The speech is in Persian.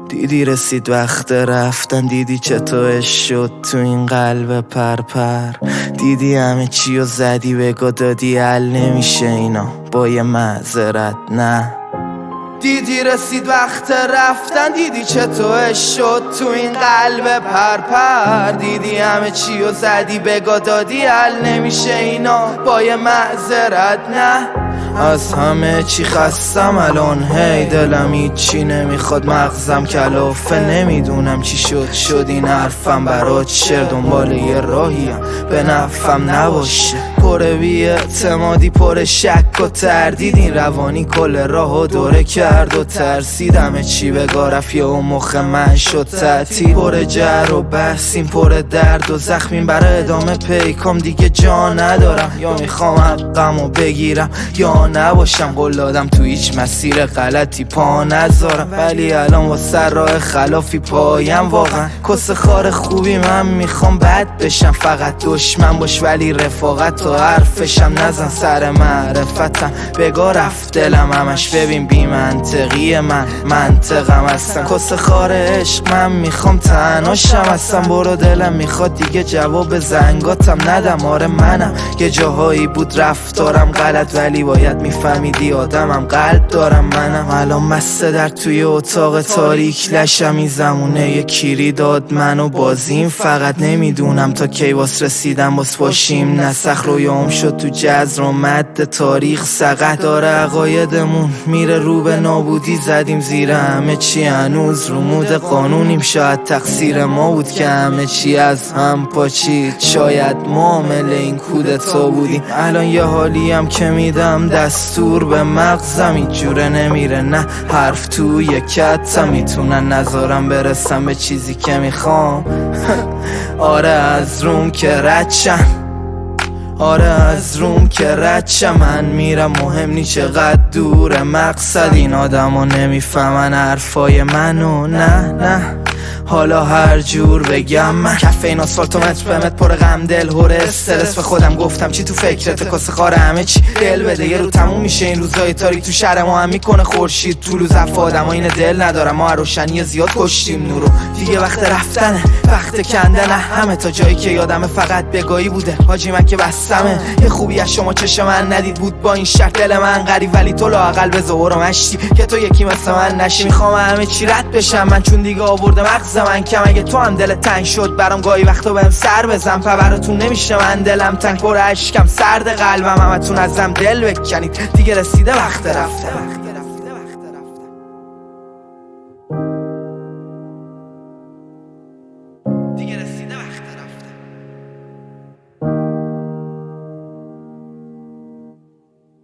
دیدی رسید وقت رفتن، دیدی چطور شد تو این قلب پرپر. دیدی همه چی و زدی بگو دادی حل نمیشه اینا با یه معذرت نه. دیدی رسید وقت رفتن، دیدی چطور شد تو این قلب پرپر. دیدی همه چی و زدی بگو دادی حل نمیشه اینا با یه معذرت نه. از همه چی خستم الان، هی دلم هیچی نمیخواد، مغزم کلافه، نمیدونم چی شد این حرفم برات شعر. دنبال یه راهیم به نفعم نباشه، پر بی‌اعتمادی، پر شک و تردید. این روانی کل راهو دوره کرد و ترسید، همه چی بگا رفت و مخ من شد تعطیل. پر جر و بحثیم، پر درد و زخمیم، برای ادامه پیکام دیگه جا ندارم. یا میخوام حقمو بگیرم یا نباشم، قول دادم تو هیچ مسیر غلطی پا نذارم، ولی الان واسه راه خلافی پایم. واقعا کس خار خوبی من میخوام بد بشم، فقط دشمن باش ولی رفاقت و حرفشم نزن سر معرفتم. بگا رفت دلم همش، ببین بی منطقی من منطقم هستم. کس خار عشق من میخوام تنهاشم هستم. برو دلم میخواد دیگه جواب زنگاتم ندم. آره منم یه جاهایی بود رفتارم غلط، ولی باید میفهمیدی آدمم قلب دارم. منم الان مسته در توی اتاق تاریک لشم، این زمونه یه کیری داد منو بازیم. فقط نمیدونم تا کی واس رسیدم باس باشیم، نسخ رویام شد تو جزر و مد تاریخ سقط. داره عقایدمون میره رو به نابودی، زدیم زیر همه چی هنوز رو مود قانونیم. شاید تقصیر ما بود که همه چی از هم پاچید، شاید ما عامل این کودتا بودیم. الان یه حالیم که میدم دستور به مغزم، این جوره نمیره نه حرف توی کتم. میتونن نذارم برسم به چیزی که میخوام. آره از روم که ردشم، آره از روم که ردشم. من میرم مهم نی چقدر دوره مقصد، این آدما نمیفهمن حرفای منو نه. حالا هر جور بگم من کف این آسفالت و متر به متر پر غم دل هور استرس. به خودم گفتم چی تو فکرت، کاسه خاره همه چی دل بده یه رو تموم میشه. این روزای تاریک تو شهر ما هم میکنه خورشید تو روز افادم. این دل ندارم، ما روشنی زیاد کشتیم نورو. دیگه وقت رفتنه، وقت کندنه همه تا جایی که یادمه فقط بگاهی بوده. حاجی من که بستمه، یه خوبی از شما چشم من ندید بود با این شرط دل من غریب، ولی تو لااقل به ظهور مشتی که تو یکی مثل من نشی. میخوام همه چی رد بشم من، چون دیگه آورده مغز من کم. اگه تو هم دل تنگ شد برام گاهی وقتا بهم سر بزن، براتون نمیشه من دلم تنگ پر اشکم سرد قلبم. همتون ازم دل بکنید دیگه رسیده وقت رفتن.